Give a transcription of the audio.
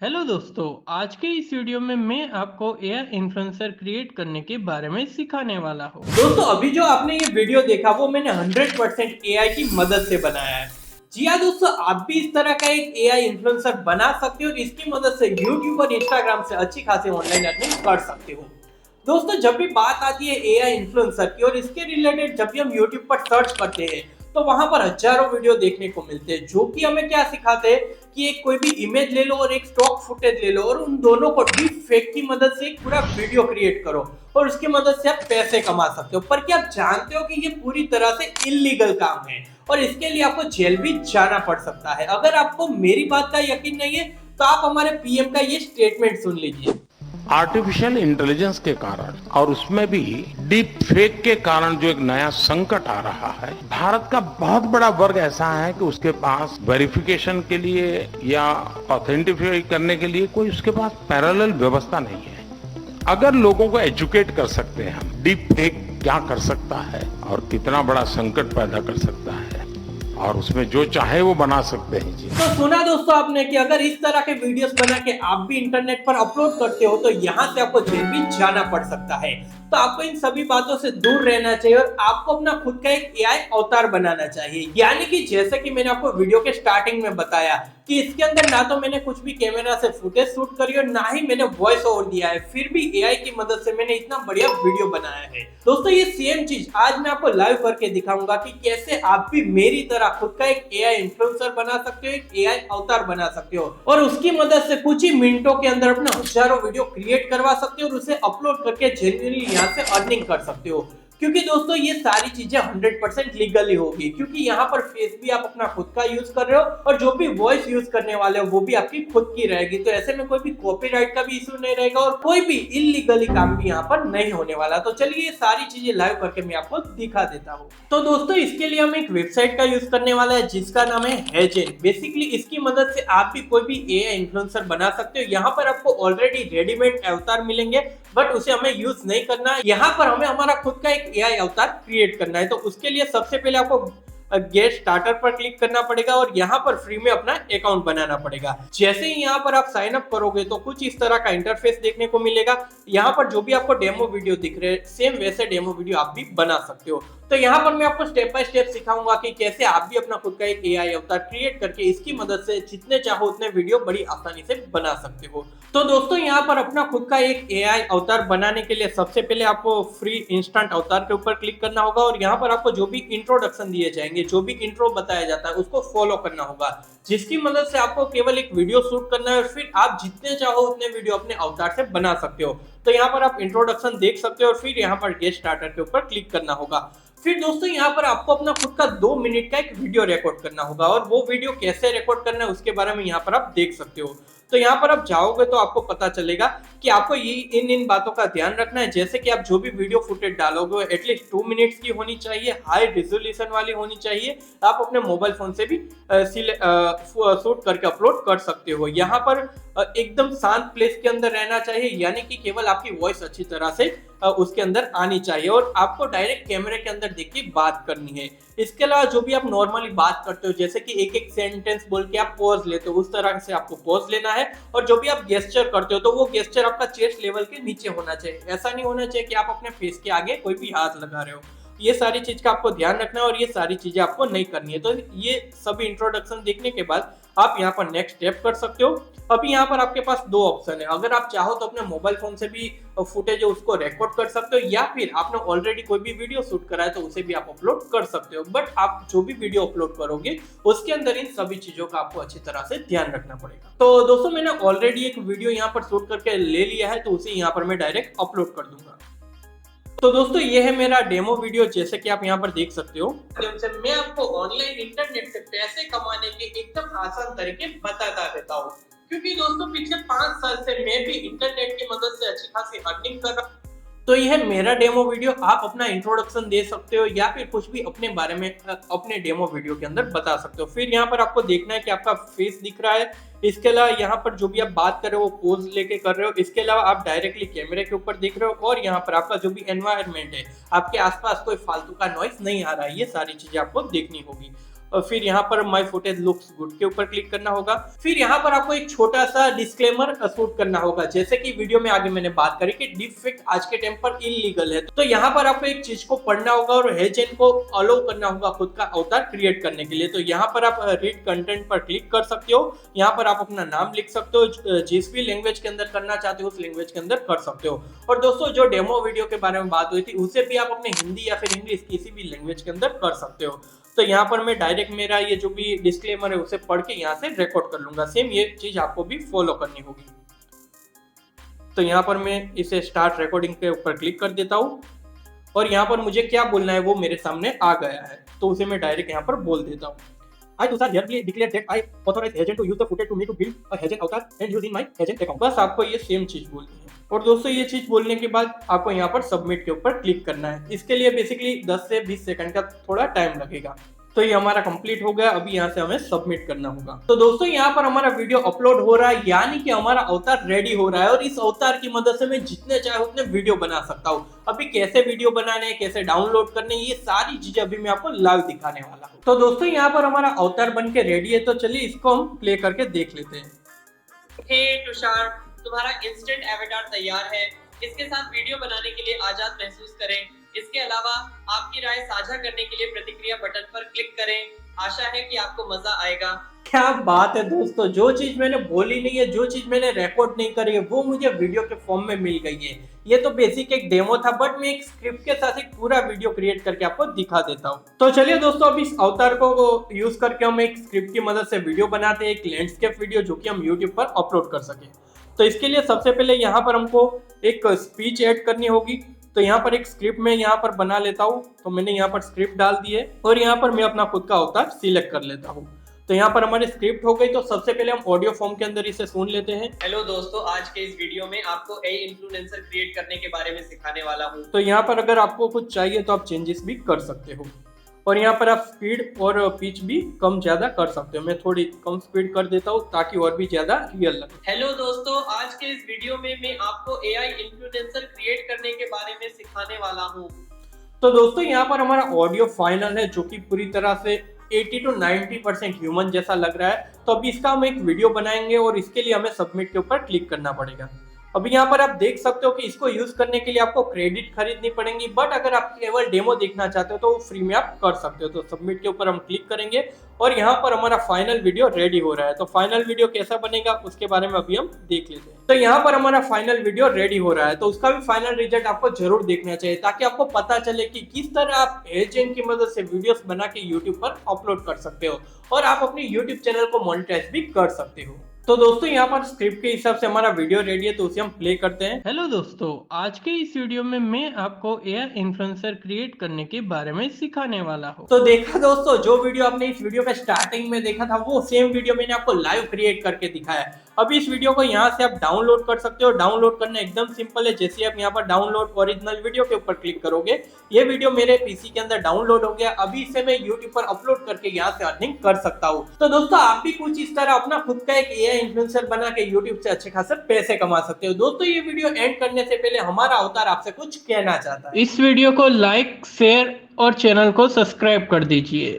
Hello दोस्तों, आज के इस वीडियो में मैं आपको एआई इन्फ्लुएंसर क्रिएट करने के बारे में सिखाने वाला हूँ। दोस्तों अभी जो आपने ये वीडियो देखा वो मैंने 100% एआई की मदद से बनाया है। जी हाँ दोस्तों, आप भी इस तरह का एक एआई इन्फ्लुएंसर बना सकते हो और इसकी मदद से यूट्यूब और इंस्टाग्राम से अच्छी खासी ऑनलाइन अर्निंग कर सकते हो। दोस्तों जब भी बात आती है एआई इन्फ्लुएंसर की और इसके रिलेटेड जब भी हम यूट्यूब पर सर्च करते हैं तो वहां पर हजारों वीडियो देखने को मिलते हैं जो कि हमें क्या सिखाते हैं कि एक कोई भी इमेज ले लो और एक स्टॉक फुटेज ले लो और उन दोनों को डीप फेक की मदद से एक पूरा वीडियो क्रिएट करो और उसकी मदद से आप पैसे कमा सकते हो। पर क्या आप जानते हो कि ये पूरी तरह से इलीगल काम है और इसके लिए आपको जेल भी जाना पड़ सकता है। अगर आपको मेरी बात का यकीन नहीं है तो आप हमारे पीएम का ये स्टेटमेंट सुन लीजिए। आर्टिफिशियल इंटेलिजेंस के कारण और उसमें भी डीप फेक के कारण जो एक नया संकट आ रहा है, भारत का बहुत बड़ा वर्ग ऐसा है कि उसके पास वेरिफिकेशन के लिए या ऑथेंटिफाई करने के लिए कोई उसके पास पैरेलल व्यवस्था नहीं है। अगर लोगों को एजुकेट कर सकते हैं हम डीप फेक क्या कर सकता है और कितना बड़ा संकट पैदा कर सकता है और उसमें जो चाहे वो बना सकते हैं जी। तो सुना दोस्तों आपने कि अगर इस तरह के वीडियोस बना के आप भी इंटरनेट पर अपलोड करते हो तो यहाँ से आपको जेल भी जाना पड़ सकता है। तो आपको इन सभी बातों से दूर रहना चाहिए और आपको अपना खुद का एक एआई अवतार बनाना चाहिए। यानी कि जैसे कि मैंने आपको वीडियो के स्टार्टिंग में बताया कि इसके अंदर ना तो मैंने कुछ भी कैमरा से फुटेज शूट करी और ना ही मैंने वॉइस ओवर दिया है, फिर भी एआई की मदद से मैंने इतना बढ़िया वीडियो बनाया है। दोस्तों ये सेम चीज आज मैं आपको लाइव करके दिखाऊंगा कि कैसे आप भी मेरी तरह खुद का एक एआई इन्फ्लुएंसर बना सकते हो, एक एआई अवतार बना सकते हो और उसकी मदद से कुछ ही मिनटों के अंदर अपना हजारों वीडियो क्रिएट करवा सकते हो और उसे अपलोड करके जेन्युइनली यहाँ से अर्निंग कर सकते हो। क्योंकि दोस्तों ये सारी चीजें 100% लीगली होगी क्योंकि यहाँ पर फेस भी आप अपना खुद का यूज कर रहे हो और जो भी वॉइस यूज करने वाले हो वो भी आपकी खुद की रहेगी। तो ऐसे में कोई भी कॉपीराइट का भी इशू नहीं रहेगा और कोई भी इलीगली काम भी यहाँ पर नहीं होने वाला। तो चलिए ये सारी चीजें लाइव करके मैं आपको दिखा देता हूँ। तो दोस्तों इसके लिए हम एक वेबसाइट का यूज करने वाला है जिसका नाम है हेजेन। बेसिकली इसकी मदद से आप भी कोई भी एआई इन्फ्लुएंसर बना सकते हो। यहाँ पर आपको ऑलरेडी रेडीमेड अवतार मिलेंगे बट उसे हमें यूज नहीं करना है। यहाँ पर हमें हमारा खुद का एक एआई अवतार क्रिएट करना है। तो उसके लिए सबसे पहले आपको गेट स्टार्टर पर क्लिक करना पड़ेगा और यहाँ पर फ्री में अपना अकाउंट बनाना पड़ेगा। जैसे ही यहाँ पर आप साइन अप करोगे तो कुछ इस तरह का इंटरफेस देखने को मिलेगा। यहाँ पर जो भी आपको डेमो वीडियो दिख रहे हैं सेम वैसे डेमो वीडियो आप भी बना सकते हो। तो यहाँ पर मैं आपको स्टेप बाय स्टेप सिखाऊंगा कि कैसे आप भी अपना खुद का एक एआई अवतार क्रिएट करके इसकी मदद से जितने चाहो उतने वीडियो बड़ी आसानी से बना सकते हो। तो दोस्तों यहाँ पर अपना खुद का एक एआई अवतार बनाने के लिए सबसे पहले आपको फ्री इंस्टेंट अवतार के ऊपर क्लिक करना होगा और यहाँ पर आपको जो भी इंट्रोडक्शन दिए जाएंगे, जो भी इंट्रो बताया जाता है उसको फॉलो करना होगा, जिसकी मदद से आपको केवल एक वीडियो शूट करना है और फिर आप जितने चाहो उतने वीडियो अपने अवतार से बना सकते हो। तो यहाँ पर आप इंट्रोडक्शन देख सकते हो और फिर यहाँ पर गेट स्टार्टर के ऊपर क्लिक करना होगा। फिर दोस्तों यहाँ पर आपको अपना खुद का 2 मिनट का एक वीडियो रिकॉर्ड करना होगा और वो वीडियो कैसे रिकॉर्ड करना है उसके बारे में यहाँ पर आप देख सकते हो। तो यहाँ पर आप जाओगे तो आपको पता चलेगा कि आपको ये इन बातों का ध्यान रखना है। जैसे कि आप जो भी वीडियो फुटेज डालोगे एटलीस्ट 2 मिनट्स की होनी चाहिए, हाई रिजोल्यूशन वाली होनी चाहिए। आप अपने मोबाइल फोन से भी शूट करके अपलोड कर सकते हो। यहाँ पर एकदम शांत प्लेस के अंदर रहना चाहिए, यानी कि केवल आपकी वॉइस अच्छी तरह से उसके अंदर आनी चाहिए और आपको डायरेक्ट कैमरे के अंदर देख के बात करनी है। इसके अलावा जो भी आप नॉर्मली बात करते हो जैसे कि एक एक सेंटेंस बोल के आप पॉज लेते हो उस तरह से आपको पॉज लेना है और जो भी आप गेस्चर करते हो तो वो गेस्चर आपका चेस्ट लेवल के नीचे होना चाहिए। ऐसा नहीं होना चाहिए कि आप अपने फेस के आगे कोई भी हाथ लगा रहे हो। ये सारी चीज का आपको ध्यान रखना है और ये सारी चीजें आपको नहीं करनी है। तो ये सभी इंट्रोडक्शन देखने के बाद आप यहाँ पर नेक्स्ट स्टेप कर सकते हो। अभी यहाँ पर आपके पास 2 ऑप्शन है। अगर आप चाहो तो अपने मोबाइल फोन से भी फुटेज है उसको रिकॉर्ड कर सकते हो या फिर आपने ऑलरेडी कोई भी वीडियो शूट करा है तो उसे भी आप अपलोड कर सकते हो। बट आप जो भी वीडियो अपलोड करोगे उसके अंदर इन सभी चीजों का आपको अच्छी तरह से ध्यान रखना पड़ेगा। तो दोस्तों मैंने ऑलरेडी एक वीडियो यहाँ पर शूट करके ले लिया है तो उसे यहाँ पर मैं डायरेक्ट अपलोड कर दूंगा। तो दोस्तों ये है मेरा डेमो वीडियो, जैसे कि आप यहाँ पर देख सकते हो। मैं आपको ऑनलाइन इंटरनेट से पैसे कमाने के एकदम आसान तरीके बताता रहता हूँ क्योंकि दोस्तों पिछले 5 साल से मैं भी इंटरनेट की मदद से अच्छी खासी अर्निंग कर रहा हूँ। तो यह है मेरा डेमो वीडियो। आप अपना इंट्रोडक्शन दे सकते हो या फिर कुछ भी अपने बारे में अपने डेमो वीडियो के अंदर बता सकते हो। फिर यहाँ पर आपको देखना है कि आपका फेस दिख रहा है। इसके अलावा यहाँ पर जो भी आप बात कर रहे हो वो पोज लेके कर रहे हो। इसके अलावा आप डायरेक्टली कैमरे के ऊपर देख रहे हो और यहाँ पर आपका जो भी एनवायरनमेंट है आपके आसपास कोई फालतू का नॉइस नहीं आ रहा है। ये सारी चीजें आपको देखनी होगी। और फिर यहाँ पर माय फुटेज लुक्स गुड के ऊपर क्लिक करना होगा। फिर यहाँ पर आपको एक छोटा सा डिस्क्लेमर शूट करना होगा। जैसे कि वीडियो में आगे मैंने बात करी कि डीप फेक आज के टाइम पर इलीगल है, तो यहाँ पर आपको एक चीज को पढ़ना होगा और हेजेन को अलो करना होगा खुद का अवतार क्रिएट करने के लिए। तो यहाँ पर आप रीड कंटेंट पर क्लिक कर सकते हो। यहाँ पर आप अपना नाम लिख सकते हो, जिस भी लैंग्वेज के अंदर करना चाहते हो उस लैंग्वेज के अंदर कर सकते हो। और दोस्तों जो डेमो वीडियो के बारे में बात हुई थी उसे भी आप अपने हिंदी या फिर इंग्लिश किसी भी लैंग्वेज के अंदर कर सकते हो। तो यहाँ पर मैं डायरेक्ट मेरा ये जो भी डिस्क्लेमर है उसे पढ़ के यहाँ से रिकॉर्ड कर लूंगा। सेम ये चीज आपको भी फॉलो करनी होगी। तो यहाँ पर मैं इसे स्टार्ट रिकॉर्डिंग के ऊपर क्लिक कर देता हूँ और यहाँ पर मुझे क्या बोलना है वो मेरे सामने आ गया है, तो उसे मैं डायरेक्ट यहाँ पर बोल देता हूँ। I Tushar hereby declare that I authorize agent to use the footage to me to build a agent avatar and use in my agent account। बस आपको ये सेम चीज बोलनी है। और दोस्तों ये चीज बोलने के बाद आपको यहाँ पर सबमिट के ऊपर क्लिक करना है। इसके लिए बेसिकली 10 से 20 सेकंड का थोड़ा टाइम लगेगा। तो ये हमारा कंप्लीट हो गया। अभी यहाँ से हमें सबमिट करना होगा। तो दोस्तों यहाँ पर हमारा वीडियो अपलोड हो रहा है, यानी कि हमारा अवतार रेडी हो रहा है और इस अवतार की मदद से मैं जितने चाहे उतने वीडियो बना सकता हूँ। अभी कैसे वीडियो बनाने, कैसे डाउनलोड करने, ये सारी चीजें अभी मैं आपको लाइव दिखाने वाला हूँ। तो दोस्तों यहाँ पर हमारा अवतार बन के रेडी है, तो चलिए इसको हम प्ले करके देख लेते हैं। हे तुषार, तुम्हारा इंस्टेंट एवेटार तैयार है। इसके साथ वीडियो बनाने के लिए आजाद महसूस करें। इसके अलावा आपकी राय साझा करने के लिए प्रतिक्रिया बटन पर क्लिक करें। आशा है कि आपको मजा आएगा। क्या बात है दोस्तों, जो चीज मैंने बोली नहीं है, जो चीज मैंने रिकॉर्ड नहीं करी है, वो मुझे वीडियो के फॉर्म में मिल गई है। ये तो बेसिक एक डेमो था, बट मैं एक स्क्रिप्ट के साथ एक पूरा वीडियो क्रिएट करके आपको दिखा देता हूँ। तो चलिए दोस्तों, अब इस अवतार को यूज करके हम एक स्क्रिप्ट की मदद से वीडियो बनाते हैं, एक लैंडस्केप वीडियो जो कि हम यूट्यूब पर अपलोड कर सके। तो इसके लिए सबसे पहले यहाँ पर हमको एक स्पीच ऐड करनी होगी। तो यहाँ पर एक स्क्रिप्ट में यहाँ पर बना लेता हूँ। तो मैंने यहाँ पर स्क्रिप्ट डाल दी है और यहाँ पर मैं अपना खुद का अवतार सिलेक्ट कर लेता हूँ। तो यहाँ पर हमारी स्क्रिप्ट हो गई। तो सबसे पहले हम ऑडियो फॉर्म के अंदर इसे सुन लेते हैं। हेलो दोस्तों, आज के इस वीडियो में आपको एआई इन्फ्लुएंसर क्रिएट करने के बारे में सिखाने वाला हूँ। तो यहाँ पर अगर आपको कुछ चाहिए तो आप चेंजेस भी कर सकते हो और यहाँ पर आप स्पीड और पिच भी कम ज्यादा कर सकते हो। मैं थोड़ी कम स्पीड कर देता हूँ ताकि और भी ज्यादा रियल लगे। हेलो दोस्तों, आज के इस वीडियो में मैं आपको एआई इन्फ्लुएंसर क्रिएट करने के बारे में सिखाने वाला हूँ। तो दोस्तों यहाँ पर हमारा ऑडियो फाइनल है, जो कि पूरी तरह से 80 to 90% ह्यूमन जैसा लग रहा है। तो अभी इसका हम एक वीडियो बनाएंगे और इसके लिए हमें सबमिट के ऊपर क्लिक करना पड़ेगा। अभी यहाँ पर आप देख सकते हो कि इसको यूज करने के लिए आपको क्रेडिट खरीदनी पड़ेगी, बट अगर आप केवल डेमो देखना चाहते हो तो वो फ्री में आप कर सकते हो। तो सबमिट के ऊपर हम क्लिक करेंगे और यहाँ पर हमारा फाइनल वीडियो रेडी हो रहा है। तो फाइनल वीडियो कैसा बनेगा उसके बारे में अभी हम देख लेते हैं। तो यहाँ पर हमारा फाइनल वीडियो रेडी हो रहा है, तो उसका भी फाइनल रिजल्ट आपको जरूर देखना चाहिए ताकि आपको पता चले कि किस तरह आप एजेंट की मदद से वीडियोस बना के यूट्यूब पर अपलोड कर सकते हो और आप अपनी यूट्यूब चैनल को मोनेटाइज भी कर सकते हो। तो दोस्तों यहाँ पर स्क्रिप्ट के हिसाब से हमारा वीडियो रेडी है, तो उसे हम प्ले करते हैं। हेलो दोस्तों, आज के इस वीडियो में मैं आपको एआई इन्फ्लुएंसर क्रिएट करने के बारे में सिखाने वाला हूँ। तो देखा दोस्तों, जो वीडियो आपने इस वीडियो के स्टार्टिंग में देखा था वो सेम वीडियो मैंने आपको लाइव क्रिएट करके दिखाया है। अभी इस वीडियो को यहाँ से आप डाउनलोड कर सकते हो। डाउनलोड करना एकदम सिंपल है। जैसे आप यहाँ पर डाउनलोड ओरिजिनल वीडियो के ऊपर क्लिक करोगे, ये वीडियो मेरे पीसी के अंदर डाउनलोड हो गया। अभी इसे मैं यूट्यूब पर अपलोड करके यहाँ से अर्निंग कर सकता हूँ। तो दोस्तों आप भी कुछ इस तरह अपना खुद का एक एआई इन्फ्लुएंसर बना के यूट्यूब से अच्छे खासे पैसे कमा सकते हो। दोस्तों ये वीडियो एंड करने से पहले हमारा अवतार आपसे कुछ कहना चाहता है। इस वीडियो को लाइक, शेयर और चैनल को सब्सक्राइब कर दीजिए।